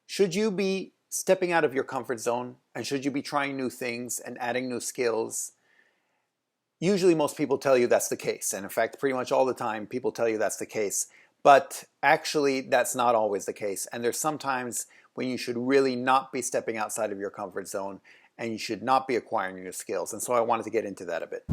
Should you be stepping out of your comfort zone, and should you be trying new things and adding new skills? Usually most people tell you that's the case. And in fact, pretty much all the time, people tell you that's the case. But actually, that's not always the case. And there's sometimes when you should really not be stepping outside of your comfort zone and you should not be acquiring new skills. And so I wanted to get into that a bit.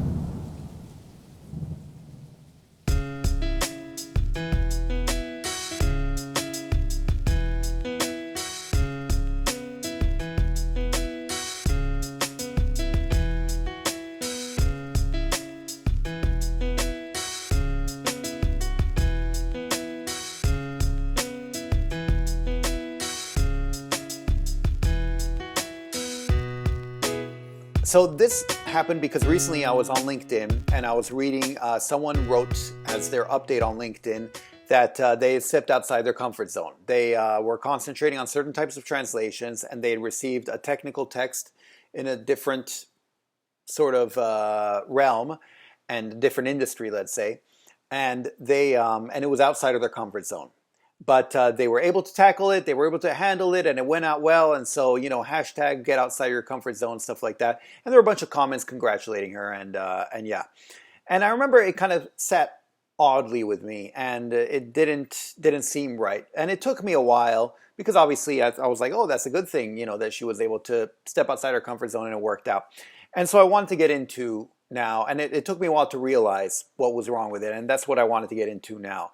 So this happened because recently I was on LinkedIn and I was reading, someone wrote as their update on LinkedIn that they had stepped outside their comfort zone. They were concentrating on certain types of translations and they had received a technical text in a different sort of realm and different industry, let's say, and it was outside of their comfort zone. But they were able to tackle it, they were able to handle it, and it went out well. And so, hashtag get outside your comfort zone, stuff like that. And there were a bunch of comments congratulating her, and yeah. And I remember it kind of sat oddly with me, and it didn't seem right. And it took me a while, because obviously I was like, oh, that's a good thing, that she was able to step outside her comfort zone and it worked out. And so I wanted to get into now, and it took me a while to realize what was wrong with it, and that's what I wanted to get into now.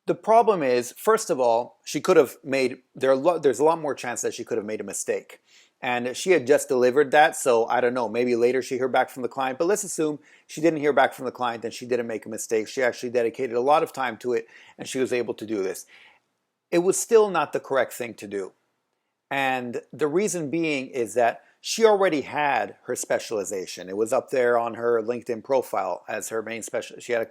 The problem is, first of all, she could have made, there's a lot more chance that she could have made a mistake. And she had just delivered that, so I don't know, maybe later she heard back from the client, but let's assume she didn't hear back from the client and she didn't make a mistake. She actually dedicated a lot of time to it and she was able to do this. It was still not the correct thing to do. And the reason being is that she already had her specialization. It was up there on her LinkedIn profile as her main she had,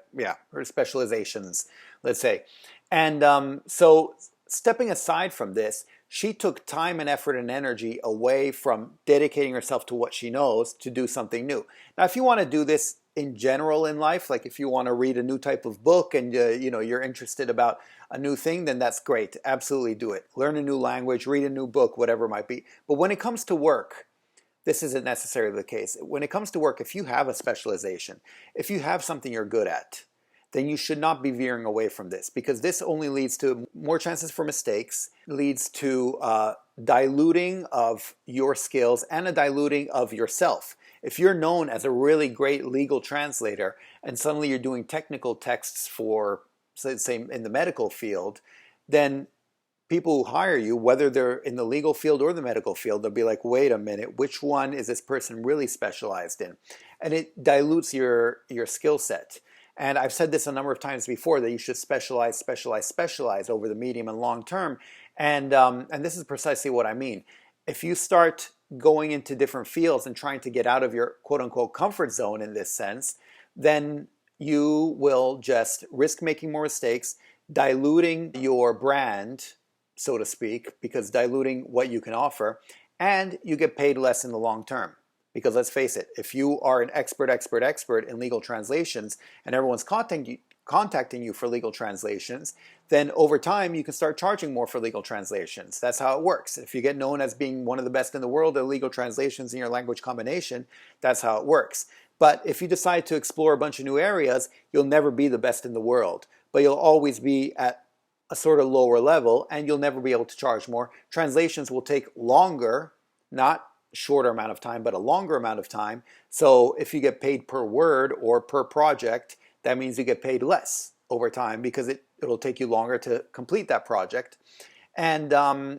her specializations, let's say. And so stepping aside from this, she took time and effort and energy away from dedicating herself to what she knows to do something new. Now, if you want to do this in general in life, like if you want to read a new type of book and you're interested about a new thing, then that's great. Absolutely do it. Learn a new language, read a new book, whatever it might be. But when it comes to work, this isn't necessarily the case. When it comes to work, if you have a specialization, if you have something you're good at, then you should not be veering away from this, because this only leads to more chances for mistakes, leads to diluting of your skills and a diluting of yourself. If you're known as a really great legal translator and suddenly you're doing technical texts for, say, in the medical field, then people who hire you, whether they're in the legal field or the medical field, they'll be like, wait a minute, which one is this person really specialized in? And it dilutes your skill set. And I've said this a number of times before, that you should specialize over the medium and long term. And this is precisely what I mean. If you start going into different fields and trying to get out of your quote-unquote comfort zone in this sense, then you will just risk making more mistakes, diluting your brand, so to speak, because diluting what you can offer, and you get paid less in the long term. Because let's face it, if you are an expert in legal translations and everyone's contacting you for legal translations, then over time you can start charging more for legal translations. That's how it works. If you get known as being one of the best in the world at legal translations in your language combination, that's how it works. But if you decide to explore a bunch of new areas, you'll never be the best in the world, but you'll always be at a sort of lower level and you'll never be able to charge more. Translations will take longer, not shorter amount of time, but a longer amount of time. So if you get paid per word or per project, that means you get paid less over time because it'll take you longer to complete that project. And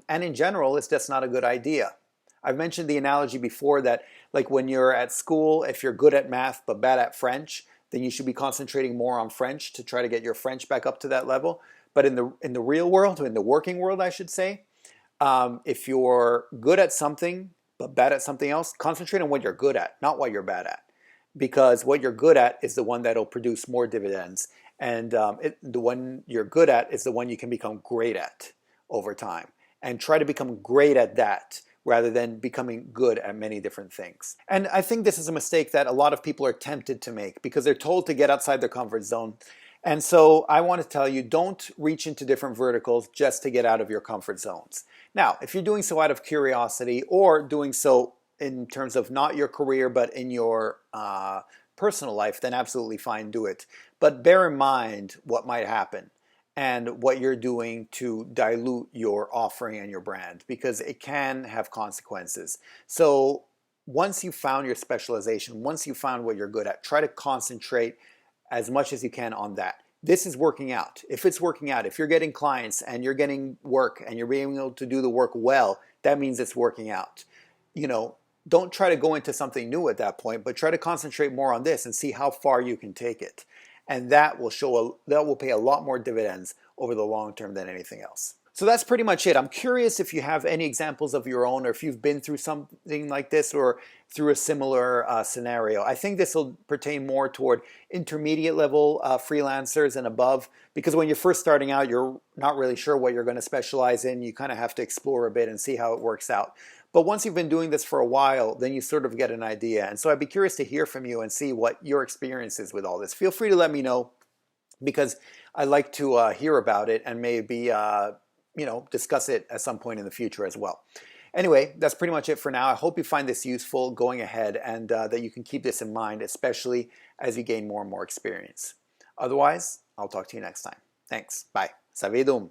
in general, it's just not a good idea. I've mentioned the analogy before that, like when you're at school, if you're good at math but bad at French, then you should be concentrating more on French to try to get your French back up to that level. But in the real world, or in the working world, I should say, if you're good at something but bad at something else, concentrate on what you're good at, not what you're bad at. Because what you're good at is the one that'll produce more dividends. And the one you're good at is the one you can become great at over time. And try to become great at that rather than becoming good at many different things. And I think this is a mistake that a lot of people are tempted to make because they're told to get outside their comfort zone. And so I want to tell you, don't reach into different verticals just to get out of your comfort zones. Now, if you're doing so out of curiosity or doing so in terms of not your career, but in your personal life, then absolutely fine, do it. But bear in mind what might happen and what you're doing to dilute your offering and your brand, because it can have consequences. So once you found your specialization, once you found what you're good at, try to concentrate as much as you can on that. This is working out. If it's working out, if you're getting clients and you're getting work and you're being able to do the work well, that means it's working out. You know, don't try to go into something new at that point, but try to concentrate more on this and see how far you can take it. And that will pay a lot more dividends over the long term than anything else. So that's pretty much it. I'm curious if you have any examples of your own, or if you've been through something like this or through a similar scenario. I think this will pertain more toward intermediate level freelancers and above, because when you're first starting out, you're not really sure what you're going to specialize in. You kind of have to explore a bit and see how it works out. But once you've been doing this for a while, then you sort of get an idea. And so I'd be curious to hear from you and see what your experience is with all this. Feel free to let me know, because I like to hear about it and maybe discuss it at some point in the future as well. Anyway, that's pretty much it for now. I hope you find this useful going ahead, and that you can keep this in mind, especially as you gain more and more experience. Otherwise, I'll talk to you next time. Thanks. Bye. Savidum.